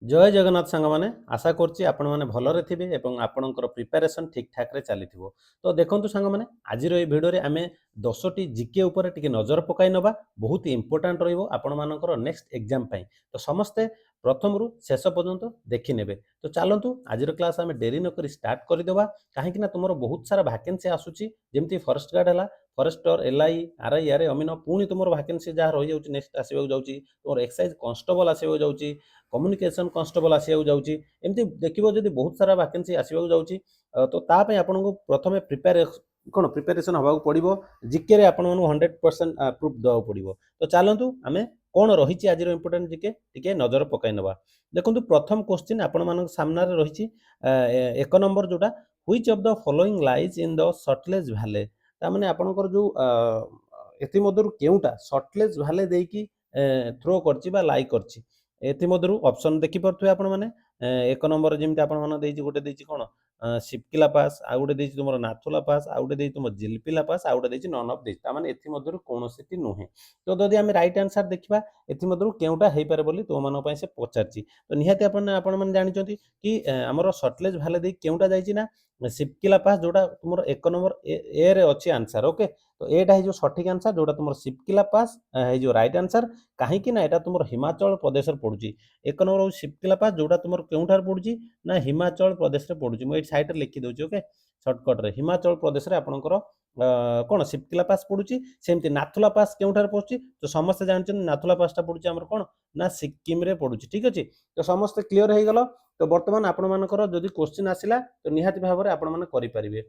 जय जगन्नाथ सांग मैंने आशा करछि आपण माने भलरे थिबे एवं आपणकर प्रिपरेशन ठीक ठाक रे चलीथिबो। तो देखंतु सांग माने आजिर ए भिडियो रे आमे 10टी जीके ऊपर टिके नजर पकाई नबा बहुत इंपोर्टेंट रहिबो आपण मानकर नेक्स्ट एग्जाम पई। तो समस्ते प्रथम रु शेष पर्यंत देखि नेबे। तो चलंतु आजिर क्लास आमे डेरी न करी स्टार्ट करि देबा काहे कि ना तुमरो बहुत सारा वैकेंसी आसुची जेमति फॉरेस्ट गार्ड हला फॉरेस्टर एलआई आरआई आर अमीन पुणी तुमरो वैकेंसी जा रहि जाउची नेक्स्ट आसीबो जाउची तुमरो एक्साइज कांस्टेबल आसीबो जाउची कम्युनिकेशन कांस्टेबल आसिया जाउची एमती देखिबो जदी बहुत सारा वैकेंसी आसिबा जाउची तो ता पय आपनको प्रथमे प्रिपरेशन हबा पड़िबो जीके रे आपण मानु 100% प्रूफ दवा पड़िबो। तो चलंतु आमे कोन रहिची आजिर इंपोर्टेंट जीके टिके नजर पकाई नबा। देखंतु प्रथम क्वेश्चन आपण मानक सामना रे रहिची एक नंबर जोटा which of the following lies in the Sutlej valley ता माने आपनकर जो एति मधुर केउटा सटलेज वैली देकी थ्रो करची बा लाई करची एमध्य ऑप्शन देखिपे आपण मैंने एक नंबर जमी आपड़ी गोटे देती कौन शिपकिला पास आ गए तुम नाथुला पास आ गए तुम जिलपिला पास आ गए नन अफ दिस मैंने एमध्य कौन सी नुहे। तो जदि आम रईट आंसर देखा एमध्य केउटा हो पारे बोली तुम मान से पचार तो निहाती आपने जानते कि आमर सटलेज भैली दे केउटा जाइए शिपकिला पास जोटा तुम एक नंबर ए रे अच्छी आंसर ओके। तो एटा है जो सठिक आंसर जोटा तुम शिपकिला पास है जो रईट आंसर कहीं ना यहाँ तुम हिमाचल प्रदेश पड़ुची एक नंबर शिपकिला पास जोटा तुम केउठार पड़ुची ना हिमाचल प्रदेश रे पड़ुची मुझे साइड रे लिखि दउची ओके शॉर्टकट रे हिमाचल प्रदेश रे आपनकर कौन शिपकिला पास पड़ुची सेमती नाथुला पास केउठार पड़ुची तो समस्त जानछन नाथुला पासटा पड़ुची हमर कौन ना सिक्किम रे पड़ुची ठीक अछि। तो समस्त क्लियर हो गलो। तो वर्तमान आपण मानकर जदि क्वेश्चन आसिला तो निहाती भाव में आपण माने करि परिबे।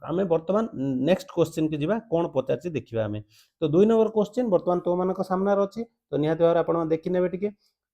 आमे वर्तमान नेक्स्ट क्वेश्चन के जिबा कोन पचारछि देखिबा आमे। तो 2 नंबर क्वेश्चन वर्तमान तो मानक सामना रे अछि तो निहाती भाव आपण देखि नेबे टिके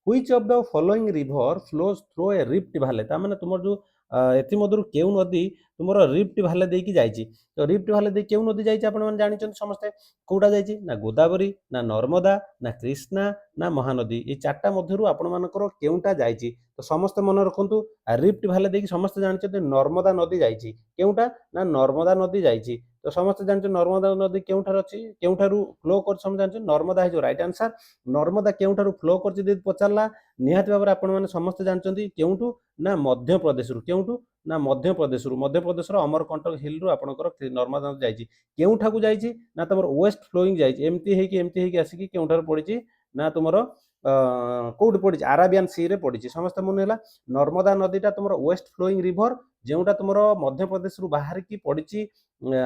which of the following river flows through a rift valley ता माने तुमर जो एथि मधुर केउ नदी तुमर रिफ्ट वैली दे की जाइछि। तो रिफ्ट वैली दे केउ नदी जाइछि आपण माने जानिछन समस्त कोउटा जाइछि ना गोदावरी ना नर्मदा ना कृष्णा ना महानदी ए चारटा मध्यरु आपण मानकर केउटा जाइछि। तो समस्त मन रखंतु रिफ्ट वैली दे की समस्त जानिछन नर्मदा नदी जाइछि केउटा ना नर्मदा नदी जाइछि। तो समस्त जानछन नर्मदा नदी केउठार अछि केउठारु फ्लो कर समस्त जानछन नर्मदा है जो राइट आंसर नर्मदा केउठारु फ्लो करछि दे पचारला निहाती भाव आपण माने समस्त जानछन्ती केउठु ना मध्य प्रदेश रु केउठु ना मध्य प्रदेश रो अमरकंटक हिल रु आपनकर नर्मदा नदी जाइछि केउठा को जाइछि ना तमर वेस्ट फ्लोइंग जाइछि एमती हेकी आसी कि केउठार पड़िछि ना तुमरो कोड पड़ी आराबियन सी रे पड़ी समस्त मन है नर्मदा नदीटा तुम वेस्ट फ्लोइंग रिवर जोटा तुम मध्य प्रदेश रु बाहर की पड़ी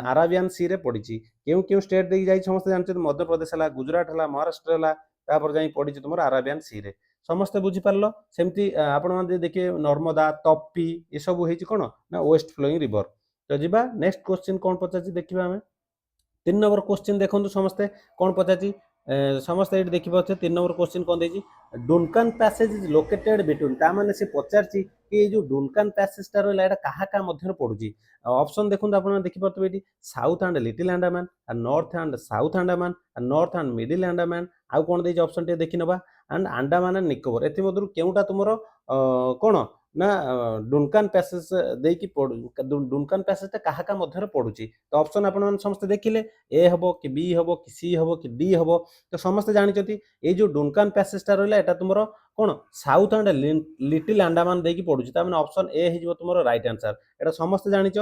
आराबियन सी रे पड़ी क्यों क्यों स्टेट दे जाए समस्त जानते मध्य प्रदेश है गुजरात है महाराष्ट्र है तापर जाई पड़ी तुम आराबियन सी रे समस्ते बुझीपार सेमती आपण देखिए नर्मदा तपी ये सब हो कौन ना वेस्ट फ्लोइंग रिवर। तो जी नेक्स्ट क्वेश्चन कौन पचार देखा आम 3 नंबर क्वेश्चन देखो समस्ते कौन पचार समस्त ये देखिए 3 नंबर क्वेश्चन कौन देजी डुनकान पैसेज इज लोकेटेड बिटवीन ता माने से पचारची कि जो डुनकान पैसेज टा रहला एटा कहा का मध्य पड़ुची ऑप्शन देखुन आपण देखि परतबे एटी south and little Andaman north and south Andaman north and middle Andaman आ कोन देजी ऑप्शन टे देखि नबा एंड अंडमान एंड निकोबर एथि मधुर केउटा तुमरो कोन ना डुनकान पैसेज देकी डुनकान पैसेज टा कहा का मध्य पड़ुची। तो ऑप्शन आपण समस्त देखिले ए हबो कि बी हबो कि सी हबो कि डी हबो। तो समस्त जानते ये जो डुनकान पैसेज टा रहा है तुम कौन साउथ एंड लिटिल अंडमान देकी पड़ुची तार ऑप्शन ए हो तुम राइट आंसर एटा समस्त जानिच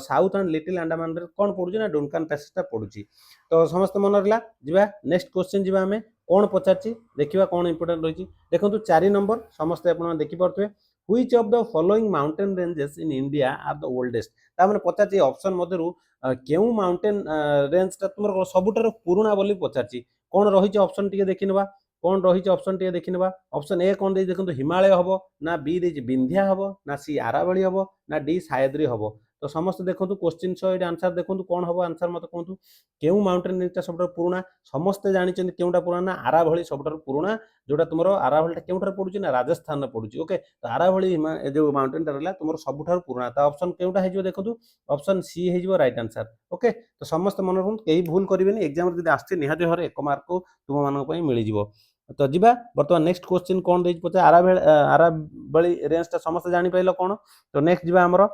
साउथ एंड लिटिल अंडमान कौन पड़ुची ना डुनकान पैसेज टा पड़ुची। तो समस्त मन रहा जी नेक्स्ट क्वेश्चन जी आम कौन पचारची देखा कौन इंपोर्टेंट रही देखो 4 नंबर समस्ते आप देखिपे which of the following mountain ranges in India are the oldest ताने पचारची ऑप्शन मध्यरु केउ माउंटेन रेंज टा तुम सबुठार पुराणा बोली पचारची कौन रही ऑप्शन टी देखी नवा कौन रही ऑप्शन टी देखी नवा। ऑप्शन ए कौन देखो हिमालय हम ना बी दे विंध्या हम ना सी आरावली हम ना डी सायद्री हम। तो समस्त देखो क्वेश्चन सहित आंसर देखो कौन हम आंसर मत कहतु केउ माउंटेन रेंज टा सब पुराणा समस्ते जानते केउटा पुराना आरावली सब पुराणा जोटा तुम आरावली केउठार पड़ुची ना राजस्थान पड़ुची ओके। तो आरावली जो माउंटेन टा रहा तुम सबुठार पुराना तो ऑप्शन केउटा है देखो ऑप्शन सी है राइट आंसर ओके। तो समस्त मन रखु कहीं भूल करेंगे एग्जाम जब आसते निहाती भाव 1 मार्क तुम मान मिल जाव। तो जी बर्तमान नेक्स्ट क्वेश्चन कौन दे पचा आरावली रेंज टा समस्त जानी पाइल कौन। तो नेक्स्ट जी आमर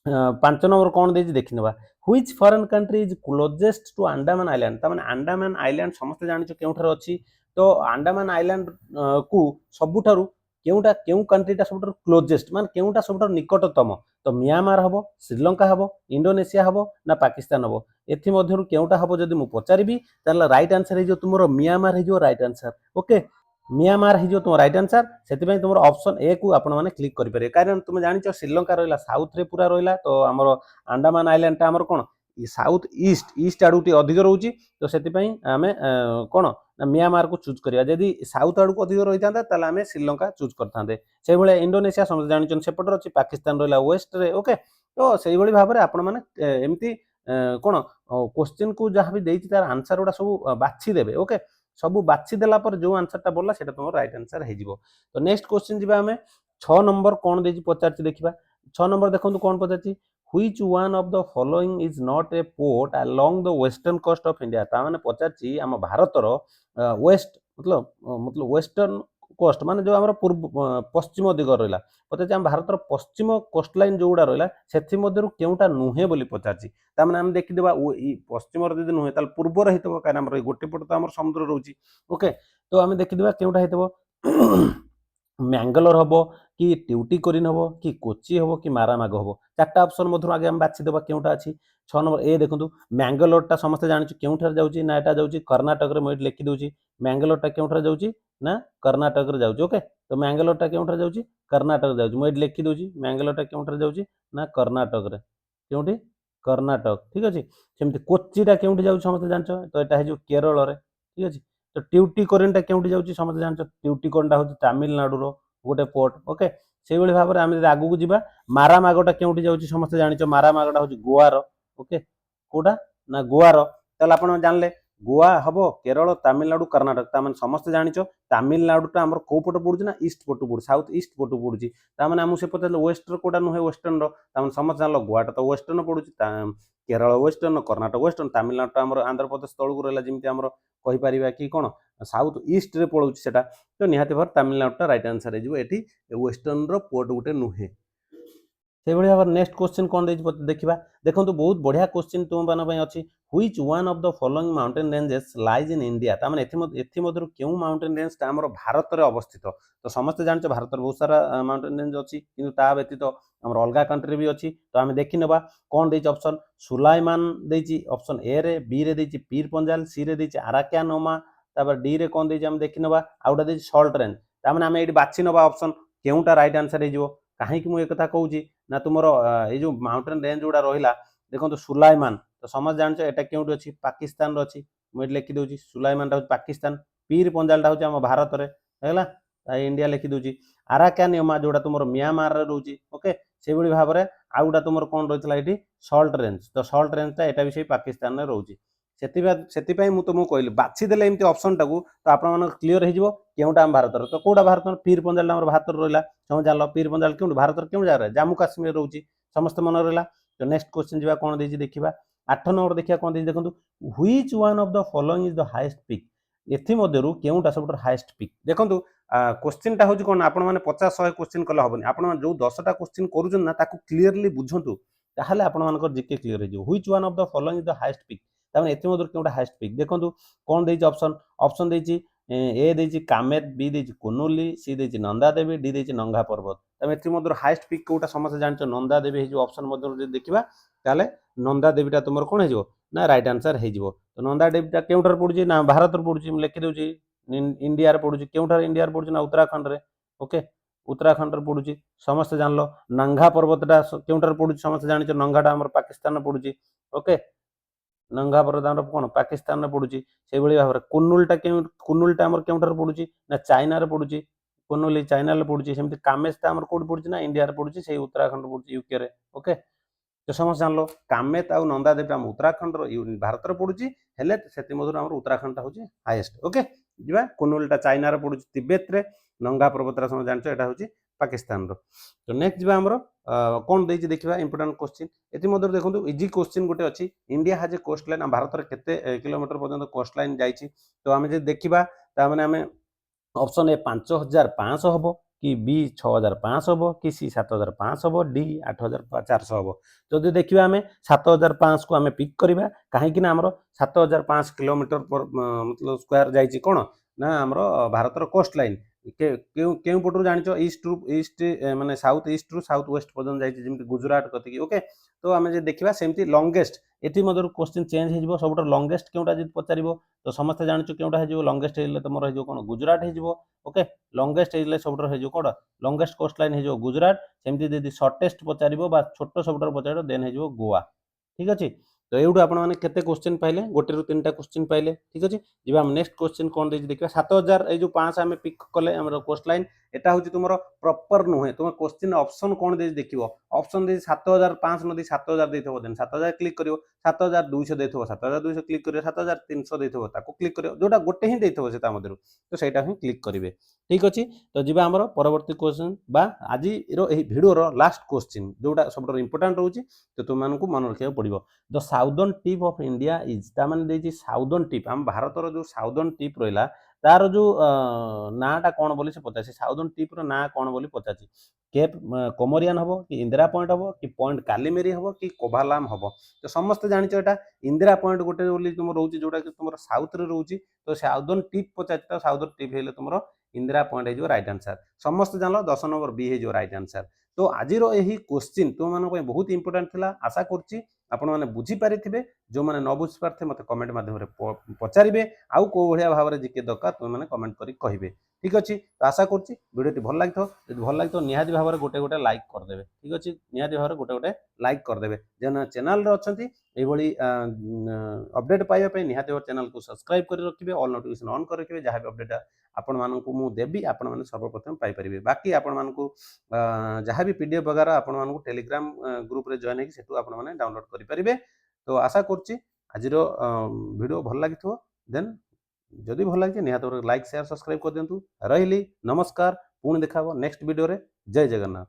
5 नंबर कौन दे देखी नवा which foreign country is closest to Andaman island तार अंडमान आइलैंड समस्त जानिछ केउठार अछि। तो अंडमान आइलैंड को सबुठारु କେଉଁଟା କେଉଁ କଣ୍ଟ୍ରିଟା ସବୁଠାରୁ କ୍ଲୋଜେଷ୍ଟ ମାନେ କେଉଁଟା ସବୁଠାରୁ ନିକଟତମ ତ ମିଆଁମାର ହବ, ଶ୍ରୀଲଙ୍କା ହବ, ଇଣ୍ଡୋନେସିଆ ହବ ନା ପାକିସ୍ତାନ ହବ ଏଥିମଧ୍ୟରୁ କେଉଁଟା ହବ ଯଦି ମୁଁ ପଚାରିବି ତାହେଲେ ରାଇଟ୍ ଆନ୍ସର ହେଇଯିବ ତୁମର ମିଆଁମାର ହେଇଯିବ ରାଇଟ୍ ଆନ୍ସର। ଓକେ, ମିଆଁମାର ହେଇଯିବ ତୁମ ରାଇଟ୍ ଆନ୍ସର। ସେଥିପାଇଁ ତୁମର ଅପସନ୍ ଏ କୁ ଆପଣମାନେ କ୍ଲିକ୍ କରିପାରିବେ। କାରଣ ତୁମେ ଜାଣିଛ ଶ୍ରୀଲଙ୍କା ରହିଲା ସାଉଥରେ ପୁରା ରହିଲା, ତ ଆମର ଆଣ୍ଡାମାନ ଆଇଲ୍ୟାଣ୍ଡଟା ଆମର କ'ଣ ସାଉଥ ଇଷ୍ଟ ଆଡ଼କୁ ଟିକେ ଅଧିକ ରହୁଛି, ତ ସେଥିପାଇଁ ଆମେ କ'ଣ ନା ମିଆଁମାରକୁ ଚୁଜ୍ କରିବା। ଯଦି ସାଉଥ ଆଡ଼କୁ ଅଧିକ ରହିଥାନ୍ତା ତାହେଲେ ଆମେ ଶ୍ରୀଲଙ୍କା ଚୁଜ୍ କରିଥାନ୍ତେ। ସେଇଭଳିଆ ଇଣ୍ଡୋନେସିଆ ସମସ୍ତେ ଜାଣିଛନ୍ତି ସେପଟରେ ଅଛି, ପାକିସ୍ତାନ ରହିଲା ୱେଷ୍ଟରେ। ଓକେ, ତ ସେଇଭଳି ଭାବରେ ଆପଣମାନେ ଏମିତି କ'ଣ କ୍ୱେଶ୍ଚିନ୍କୁ ଯାହା ବି ଦେଇଛି ତାର ଆନ୍ସର ଗୁଡ଼ା ସବୁ ବାଛି ଦେବେ। ଓକେ, ସବୁ ବାଛି ଦେଲା ପରେ ଯେଉଁ ଆନ୍ସରଟା ବଳିଲା ସେଇଟା ତୁମର ରାଇଟ୍ ଆନ୍ସର ହେଇଯିବ। ତ ନେକ୍ସଟ କ୍ୱେଶ୍ଚିନ୍ ଯିବା ଆମେ 6 ନମ୍ବର କ'ଣ ଦେଇଛି ପଚାରିଛି ଦେଖିବା। 6 ନମ୍ବର ଦେଖନ୍ତୁ କ'ଣ ପଚାରିଛି, which one of the following is not a port along the western coast of India। ତା ମାନେ ପଚାରିଛି ଆମ ଭାରତର ୱେଷ୍ଟ मतलब ୱେଷ୍ଟର୍ଣ୍ଣ କୋଷ୍ଟ ମାନେ ଯେଉଁ ଆମର ପଶ୍ଚିମ ଦିଗ ରହିଲା, ପଚାରିଛି ଆମ ଭାରତର ପଶ୍ଚିମ କୋଷ୍ଟ ଲାଇନ୍ ଯେଉଁଗୁଡ଼ା ରହିଲା ସେଥିମଧ୍ୟରୁ କେଉଁଟା ନୁହେଁ ବୋଲି ପଚାରିଛି। ତାମାନେ ଆମେ ଦେଖିଦେବା ପଶ୍ଚିମର ଯଦି ନୁହେଁ ତାହେଲେ ପୂର୍ବର ହେଇଥିବ, କାରଣ ଆମର ଏଇ ଗୋଟେ ପଟ ତ ଆମର ସମୁଦ୍ର ରହୁଛି। ଓକେ, ତ ଆମେ ଦେଖିଦେବା କେଉଁଟା ହେଇଥିବ ମ୍ୟାଙ୍ଗଲୋର ହବ କି ଟ୍ୟୁଟିକୋରିନ୍ ହବ କି କୋଚି ହବ କି ମାରାମାଗ ହବ। ଚାରିଟା ଅପସନ୍ ମଧ୍ୟରୁ ଆଗେ ଆମେ ବାଛିଦେବା କେଉଁଟା ଅଛି। 6 ନମ୍ବର ଏ ଦେଖନ୍ତୁ, ମ୍ୟାଙ୍ଗଲୋରଟା ସମସ୍ତେ ଜାଣିଛୁ କେଉଁଠାରେ ଯାଉଛି ନା ଏଟା ଯାଉଛି କର୍ଣ୍ଣାଟକରେ। ମୁଁ ଏଠି ଲେଖିଦେଉଛି ମ୍ୟାଙ୍ଗଲୋରଟା କେଉଁଠାରେ ଯାଉଛି ନା କର୍ଣ୍ଣାଟକରେ ଯାଉଛି। ଓକେ, ତ ମ୍ୟାଙ୍ଗଲୋରଟା କେଉଁଠାରେ ଯାଉଛି କର୍ଣ୍ଣାଟକରେ ଯାଉଛି। ମୁଁ ଏଠି ଲେଖିଦେଉଛି ମ୍ୟାଙ୍ଗଲୋରଟା କେଉଁଠାରେ ଯାଉଛି ନା କର୍ଣ୍ଣାଟକରେ। କେଉଁଠି କର୍ଣ୍ଣାଟକ, ଠିକ୍ ଅଛି। ସେମିତି କୋଚିଟା କେଉଁଠି ଯାଉଛି ସମସ୍ତେ ଜାଣିଛ, ତ ଏଟା ହେଇଯିବ କେରଳରେ, ଠିକ୍ ଅଛି। ତ ଟ୍ୟୁଟିକୋରିନ୍ଟା କେଉଁଠି ଯାଉଛି ସମସ୍ତେ ଜାଣିଛ, ଟ୍ୟୁଟିକୋରିନ୍ଟା ହେଉଛି ତାମିଲନାଡୁର ଗୋଟେ ପୋର୍ଟ। ଓକେ, ସେଇଭଳି ଭାବରେ ଆମେ ଯଦି ଆଗକୁ ଯିବା ମାରାମାଗଟା କେଉଁଠି ଯାଉଛି ସମସ୍ତେ ଜାଣିଛ, ମାରାମାଗଟା ହେଉଛି ଗୋଆର। ଓକେ, କୋଉଟା ନା ଗୋଆର। ତାହେଲେ ଆପଣ ଜାଣିଲେ ଗୋଆ ହବ କେରଳ, ତାମିଲନାଡୁ, କର୍ଣ୍ଣାଟକ। ତାମାନେ ସମସ୍ତେ ଜାଣିଛ ତାମିଲନାଡୁଟା ଆମର କୋଉ ପଟ ପଡୁଛି ନା ଇଷ୍ଟ ପଟୁ ପଡୁଛି, ସାଉଥ ଇଷ୍ଟ ପଟୁ ପଡୁଛି। ତାମାନେ ଆମକୁ ସେ ପଚାରିଲେ ୱେଷ୍ଟର କୋଉଟା ନୁହେଁ ୱେଷ୍ଟର୍ଣ୍ଣର, ତାମାନେ ସମସ୍ତେ ଜାଣିଲ ଗୋଆଟା ତ ୱେଷ୍ଟର୍ଣ୍ଣ ପଡୁଛି, କେରଳ ୱେଷ୍ଟର୍ଣ୍ଣ, କର୍ଣ୍ଣାଟକ ୱେଷ୍ଟର୍ଣ୍ଣ, ତାମିଲନାଡୁଟା ଆମର ଆନ୍ଧ୍ରପ୍ରଦେଶ ତଳକୁ ରହିଲା, ଯେମିତି ଆମର କହିପାରିବା କି କ'ଣ ସାଉଥ ଇଷ୍ଟରେ ପଳଉଛି ସେଟା। ତ ନିହାତି ଭାବରେ ତାମିଲନାଡୁଟା ରାଇଟ୍ ଆନ୍ସର ହେଇଯିବ, ଏଠି ୱେଷ୍ଟର୍ଣ୍ଣର ପୋର୍ଟ ଗୋଟେ ନୁହେଁ। ସେଇଭଳି ଭାବରେ ନେକ୍ସଟ କ୍ୱେଶ୍ଚିନ୍ କ'ଣ ଦେଇଛି ଦେଖିବା। ଦେଖନ୍ତୁ ବହୁତ ବଢ଼ିଆ କ୍ୱେଶ୍ଚିନ୍ ତୁମମାନଙ୍କ ପାଇଁ ଅଛି। Which one of the following mountain ranges lies in India. ତାମାନେ ଏଥିମଧ୍ୟରୁ କେଉଁ ମାଉଣ୍ଟେନ୍ ରେଞ୍ଜଟା ଆମର ଭାରତରେ ଅବସ୍ଥିତ। ତ ସମସ୍ତେ ଜାଣିଛ ଭାରତରେ ବହୁତ ସାରା ମାଉଣ୍ଟେନ୍ ରେଞ୍ଜ ଅଛି, କିନ୍ତୁ ତା ବ୍ୟତୀତ ଆମର ଅଲଗା କଣ୍ଟ୍ରିରେ ବି ଅଛି। ତ ଆମେ ଦେଖିନେବା କ'ଣ ଦେଇଛି ଅପସନ୍। ସୁଲାଇମାନ ଦେଇଛି ଅପସନ୍ ଏ ରେ, ବି ରେ ଦେଇଛି ପୀର ପଞ୍ଜାଲ, ସି ରେ ଦେଇଛି ଆରାକାନ ଓମା, ତାପରେ ଡି ରେ କ'ଣ ଦେଇଛି ଆମେ ଦେଖିନେବା ଆଉ ଗୋଟେ ଦେଇଛି ସଲ୍ଟ ରେଞ୍ଜ। ତାମାନେ ଆମେ ଏଇଠି ବାଛି ନେବା ଅପସନ୍ କେଉଁଟା ରାଇଟ୍ ଆନ୍ସର ହେଇଯିବ। କାହିଁକି ମୁଁ ଏକଥା କହୁଛି ନା ତୁମର ଏଇ ଯେଉଁ ମାଉଣ୍ଟେନ୍ ରେଞ୍ଜ ଗୁଡ଼ା ରହିଲା ଦେଖନ୍ତୁ ସୁଲାଇମାନ, ତ ସମସ୍ତେ ଜାଣିଛ ଏଟା କେଉଁଠି ଅଛି ପାକିସ୍ତାନରେ ଅଛି। ମୁଁ ଏଠି ଲେଖିଦେଉଛି ସୁଲାଇମାନଟା ହେଉଛି ପାକିସ୍ତାନ, ପୀର ପଞ୍ଜାଲଟା ହେଉଛି ଆମ ଭାରତରେ ହେଲା, ଇଣ୍ଡିଆ ଲେଖିଦେଉଛି। ଆରାକାନ ଓମା ଯେଉଁଟା ତୁମର ମିଆଁମାରରେ ରହୁଛି। ଓକେ, ସେଇଭଳି ଭାବରେ ଆଉ ଗୋଟେ ତୁମର କ'ଣ ରହିଥିଲା ଏଠି ସଲ୍ଟ ରେଞ୍ଜ, ତ ସଲ୍ଟ ରେଞ୍ଜଟା ଏଟା ବି ସେଇ ପାକିସ୍ତାନରେ ରହୁଛି। ସେଥିପାଇଁ ମୁଁ ତୁମକୁ କହିଲି ବାଛିଦେଲେ ଏମିତି ଅପସନ୍ଟାକୁ ତ ଆପଣମାନଙ୍କ କ୍ଲିୟର ହେଇଯିବ କେଉଁଟା ଆମ ଭାରତର। ତ କୋଉଟା ଭାରତର, ପୀର ପଞ୍ଜାଲଟା ଆମର ଭାରତରେ ରହିଲା। ସମସ୍ତେ ଜାଣିଲ ପୀର ପଞ୍ଜାଲ କେଉଁଠି ଭାରତର କେଉଁ ଜାଗାରେ, ଜାମ୍ମୁ କାଶ୍ମୀର ରହୁଛି, ସମସ୍ତେ ମନେ ରହିଲା। ତ ନେକ୍ସଟ କ୍ୱେଶ୍ଚିନ୍ ଯିବା କ'ଣ ଦେଇଛି ଦେଖିବା। 8 ନମ୍ବର ଦେଖିବା କ'ଣ ଦେଇଛି ଦେଖନ୍ତୁ। Which one of the following is the highest peak. ଏଥିମଧ୍ୟରୁ କେଉଁଟା ସବୁଠାରୁ ହାଏଷ୍ଟ ପିକ୍। ଦେଖନ୍ତୁ କ୍ୱେଶ୍ଚିନ୍ଟା ହେଉଛି କ'ଣ, ଆପଣମାନେ 50-100 କ୍ୱେଶ୍ଚିନ୍ କଲେ ହେବନି। ଆପଣମାନେ ଯେଉଁ 10ଟା କ୍ୱେଶ୍ଚିନ୍ କରୁଛନ୍ତି ନା ତାକୁ କ୍ଲିୟରଲି ବୁଝନ୍ତୁ, ତାହେଲେ ଆପଣମାନଙ୍କର ଜିକେ କ୍ଲିୟର ହେଇଯିବ। Which one of the following is the highest peak. ତାମାନେ ଏଥିମଧ୍ୟରୁ କେଉଁଟା ହାଏଷ୍ଟ ପିକ୍। ଦେଖନ୍ତୁ କ'ଣ ଦେଇଛି ଅପସନ୍ ଦେଇଛି ଏ ଦେଇଛି କାମେତ, ବି ଦେଇଛି କୁନୁଲି, ସି ଦେଇଛି ନନ୍ଦା ଦେବୀ, ଡି ଦେଇଛି ନଙ୍ଗା ପର୍ବତ। ତେବେ ଏଥିମଧ୍ୟରୁ ହାଏଷ୍ଟ ପିକ୍ କୋଉଟା ସମସ୍ତେ ଜାଣିଛ ନନ୍ଦା ଦେବୀ ହେଇଯିବ। ଅପସନ୍ ମଧ୍ୟରୁ ଯଦି ଦେଖିବା ତାହେଲେ ନନ୍ଦା ଦେବୀଟା ତୁମର କ'ଣ ହେଇଯିବ ନା ରାଇଟ୍ ଆନ୍ସର ହେଇଯିବ। ତ ନନ୍ଦା ଦେବୀଟା କେଉଁଠାରେ ପଡୁଛି ନା ଭାରତରେ ପଡୁଛି, ମୁଁ ଲେଖିଦେଉଛି ଇଣ୍ଡିଆରେ ପଡୁଛି। କେଉଁଠାରେ ଇଣ୍ଡିଆରେ ପଡୁଛି ନା ଉତ୍ତରାଖଣ୍ଡରେ। ଓକେ, ଉତ୍ତରାଖଣ୍ଡରେ ପଡୁଛି, ସମସ୍ତେ ଜାଣିଲ। ନଙ୍ଗା ପର୍ବତଟା କେଉଁଠାରେ ପଡୁଛି ସମସ୍ତେ ଜାଣିଛ, ନଙ୍ଗାଟା ଆମର ପାକିସ୍ତାନରେ ପଡୁଛି। ଓକେ, ନଙ୍ଗା ପର୍ବତ ଆମର କ'ଣ ପାକିସ୍ତାନରେ ପଡୁଛି। ସେଇଭଳି ଭାବରେ କୁନୁଲଟା ଆମର କେଉଁଠାରେ ପଡୁଛି ନା ଚାଇନାରେ ପଡୁଛି। କୁନୁଲି ଚାଇନାରେ ପଡୁଛି। ସେମିତି କାମେତଟା ଆମର କୋଉଠି ପଡୁଛି ନା ଇଣ୍ଡିଆରେ ପଡୁଛି, ସେଇ ଉତ୍ତରାଖଣ୍ଡ ପଡୁଛି ୟୁକେରେ। ଓକେ, ତ ସମସ୍ତେ ଜାଣିଲ କାମେତ ଆଉ ନନ୍ଦା ଦେବୀଟା ଆମ ଉତ୍ତରାଖଣ୍ଡର ଭାରତରେ ପଡୁଛି, ହେଲେ ସେଥିମଧ୍ୟରୁ ଆମର ଉତ୍ତରାଖଣ୍ଡଟା ହେଉଛି ହାଇଏଷ୍ଟ। ଓକେ, ଯିବା କୁନୁଲଟା ଚାଇନାରେ ପଡୁଛି ତିବେତରେ, ନଙ୍ଗା ପର୍ବତଟା ସମସ୍ତେ ଜାଣିଛ ଏଟା ହେଉଛି ପାକିସ୍ତାନର। ତ ନେକ୍ସଟ ଯିବା ଆମର କ'ଣ ଦେଇଛି ଦେଖିବା ଇମ୍ପୋର୍ଟାଣ୍ଟ କ୍ୱେଶ୍ଚିନ୍। ଏଥିମଧ୍ୟରୁ ଦେଖନ୍ତୁ ଇଜି କ୍ୱେଶ୍ଚିନ୍ ଗୋଟେ ଅଛି। India has a coastline, ଆମ ଭାରତରେ କେତେ କିଲୋମିଟର ପର୍ଯ୍ୟନ୍ତ କୋଷ୍ଟ ଲାଇନ୍ ଯାଇଛି। ତ ଆମେ ଯଦି ଦେଖିବା ତାମାନେ ଆମେ ଅପସନ୍ ଏ 5500 ହେବ, କି ବି 6500 ହେବ, କି ସି 7500 ହେବ, ଡି 8400 ହେବ। ଯଦି ଦେଖିବା ଆମେ 7500କୁ ଆମେ ପିକ୍ କରିବା, କାହିଁକି ନା ଆମର 7500 କିଲୋମିଟର ମତଲବ ସ୍କୋୟାର ଯାଇଛି କ'ଣ ନା ଆମର ଭାରତର କୋଷ୍ଟ ଲାଇନ୍। କେଉଁ ପଟରୁ ଜାଣିଛ ଇଷ୍ଟ ମାନେ ସାଉଥ ଇଷ୍ଟରୁ ସାଉଥ ୱେଷ୍ଟ ପର୍ଯ୍ୟନ୍ତ ଯାଇଛି ଯେମିତି ଗୁଜୁରାଟ କତିକି ଓକେ। ତ ଆମେ ଯଦି ଦେଖିବା ସେମିତି ଲଙ୍ଗେଷ୍ଟ ଏଠି ମଧ୍ୟରୁ କ୍ୱେଶ୍ଚିନ୍ ଚେଞ୍ଜ ହେଇଯିବ ସବୁଠାରୁ ଲଙ୍ଗେଷ୍ଟ କେଉଁଟା ଯଦି ପଚାରିବ ତ ସମସ୍ତେ ଜାଣିଛୁ କେଉଁଟା ହେଇଯିବ ଲଙ୍ଗେଷ୍ଟ ହେଇଲେ ତମର ହେଇଯିବ କ'ଣ ଗୁଜୁରାଟ ହେଇଯିବ ଓକେ। ଲଙ୍ଗେଷ୍ଟ ହେଇଲେ ସବୁଠାରୁ ହେଇଯିବ କ'ଣ ଲଙ୍ଗେଷ୍ଟ କୋଷ୍ଟ ଲାଇନ୍ ହେଇଯିବ ଗୁଜୁରାଟ। ସେମିତି ଯଦି ସର୍ଟେଷ୍ଟ ପଚାରିବ ବା ଛୋଟ ସବୁଠାରୁ ପଚାରିବ ଦେନ୍ ହେଇଯିବ ଗୋଆ ଠିକ୍ ଅଛି। ତ ଏଇଠୁ ଆପଣମାନେ କେତେ କ୍ୱେଶ୍ଚିନ୍ ପାଇଲେ ଗୋଟେରୁ 3ଟା କ୍ୱେଶ୍ଚିନ୍ ପାଇଲେ ଠିକ୍ ଅଛି। ଯିବା ଆମେ ନେକ୍ସଟ କ୍ୱେଶ୍ଚିନ୍ କ'ଣ ଦେଇଛି ଦେଖିବା 7000 ଏଇ ଯୋଉ 5 ଆମେ ପିକ୍ କଲେ ଆମର କୋଷ୍ଟ ଲାଇନ୍ এটা হচ্ছে তোমার প্রপর নুহে তোমার কোশ্চিন অপশন কোণ ଦେଇଛି ଦେଖିବ ଅପସନ ଦେଇଛି 7500 ନ ଦେଇ 7000 ଦେଇଥିବ ଦେନ୍ 7000 କ୍ଲିକ୍ କରିବ 7200 ଦେଇଥିବ 7200 କ୍ଲିକ୍ କରିବ 7300 ଦେଇଥିବ ତାକୁ କ୍ଲିକ୍ କରିବ ଯୋଉଟା ଗୋଟେ ହିଁ ଦେଇଥିବ ସେ ତା ମଧ୍ୟରୁ ତ ସେଇଟା ହିଁ କ୍ଲିକ୍ କରିବେ ଠିକ୍ ଅଛି। ତ ଯିବା ଆମର ପରବର୍ତ୍ତୀ କ୍ୱେଶ୍ଚିନ୍ ବା ଆଜିର ଏହି ଭିଡ଼ିଓର ଲାଷ୍ଟ କ୍ୱେଶ୍ଚିନ୍ ଯୋଉଟା ସବୁଠାରୁ ଇମ୍ପୋର୍ଟାଣ୍ଟ ରହୁଛି ତ ତୁମମାନଙ୍କୁ ମନେ ରଖିବାକୁ ପଡ଼ିବ। The southern tip of India is ତା ମାନେ ଦେଇଛି ସାଉଦର୍ନ ଟିପ୍ ଆମ ଭାରତର ଯୋଉ ସାଉଦର୍ନ ଟିପ୍ ରହିଲା ତାର ଯୋଉ ନାଁଟା କ'ଣ ବୋଲି ସେ ପଚାରିଛି ସାଉଦର୍ନ ଟିପ୍ର ନାଁ କ'ଣ ବୋଲି ପଚାରିଛି। କେପ୍ କୋମୋରିଆନ୍ ହବ କି ଇନ୍ଦିରା ପଏଣ୍ଟ ହବ କି ପଏଣ୍ଟ କାଲିମେରି ହବ କି କୋଭାଲାମ ହବ। ତ ସମସ୍ତେ ଜାଣିଛ ଏଟା ଇନ୍ଦିରା ପଏଣ୍ଟ ଗୋଟେ ବୋଲି ତୁମର ରହୁଛି ଯୋଉଟା କି ତୁମର ସାଉଥରେ ରହୁଛି। ତ ସାଉଦର୍ନ ଟିପ୍ ପଚାରିଛି ତ ସାଉଦର୍ନ ଟିପ୍ ହେଲେ ତୁମର ଇନ୍ଦିରା ପଏଣ୍ଟ ହେଇଯିବ ରାଇଟ୍ ଆନ୍ସର। ସମସ୍ତେ ଜାଣିଲ 10 ନମ୍ବର ବି ହେଇଯିବ ରାଇଟ୍ ଆନ୍ସର। ତ ଆଜିର ଏହି କ୍ୱେଶ୍ଚିନ୍ ତୁମମାନଙ୍କ ପାଇଁ ବହୁତ ଇମ୍ପୋର୍ଟାଣ୍ଟ ଥିଲା ଆଶା କରୁଛି ଆପଣମାନେ ବୁଝିପାରିଥିବେ। ଯେଉଁମାନେ ନ ବୁଝିପାରିଥିବେ ମୋତେ କମେଣ୍ଟ ମାଧ୍ୟମରେ ପଚାରିବେ ଆଉ କେଉଁ ଭଳିଆ ଭାବରେ ଜିକେ ଦରକାର ତୁମେମାନେ କମେଣ୍ଟ କରି କହିବେ ଠିକ୍ ଅଛି। ତ ଆଶା କରୁଛି ଭିଡ଼ିଓଟି ଭଲ ଲାଗିଥିବ ଯଦି ଭଲ ଲାଗିଥିବ ନିହାତି ଭାବରେ ଗୋଟେ ଲାଇକ୍ କରିଦେବେ ଠିକ୍ ଅଛି। ନିହାତି ଭାବରେ ଗୋଟେ ଲାଇକ୍ କରିଦେବେ ଯେନ୍ ଚ୍ୟାନେଲରେ ଅଛନ୍ତି এইଭଳି ଅପଡେଟ୍ ପାଇବା ପାଇଁ ନିହାତି ଭାବରେ ଚ୍ୟାନେଲକୁ ସବସ୍କ୍ରାଇବ୍ କରି ରଖିବେ ଅଲ୍ ନୋଟିଫିକେସନ୍ ଅନ୍ କରି ରଖିବେ ଯାହା ବି ଅପଡେଟ୍ ଆପଣମାନଙ୍କୁ ମୁଁ ଦେବି ଆପଣମାନେ ସର୍ବପ୍ରଥମେ ପାଇପାରିବେ। ବାକି ଆପଣମାନଙ୍କୁ ଯାହା ବି ପିଡିଏଫ୍ ବଗାରା ଆପଣମାନଙ୍କୁ ଟେଲିଗ୍ରାମ ଗ୍ରୁପରେ ଜଏନ୍ ହେଇକି ସେଠୁ ଆପଣମାନେ ଡାଉନଲୋଡ୍ କରିପାରିବେ। ତ ଆଶା କରୁଛି ଆଜିର ଭିଡ଼ିଓ ଭଲ ଲାଗିଥିବ ଦେନ୍ ଯଦି ଭଲ ଲାଗିଛି ନିହାତି ଭାବରେ ଲାଇକ୍ ସେୟାର ସବସ୍କ୍ରାଇବ୍ କରିଦିଅନ୍ତୁ। ରହିଲି ନମସ୍କାର ପୁଣି ଦେଖା ହେବ ନେକ୍ସଟ ଭିଡ଼ିଓରେ ଜୟ ଜଗନ୍ନାଥ।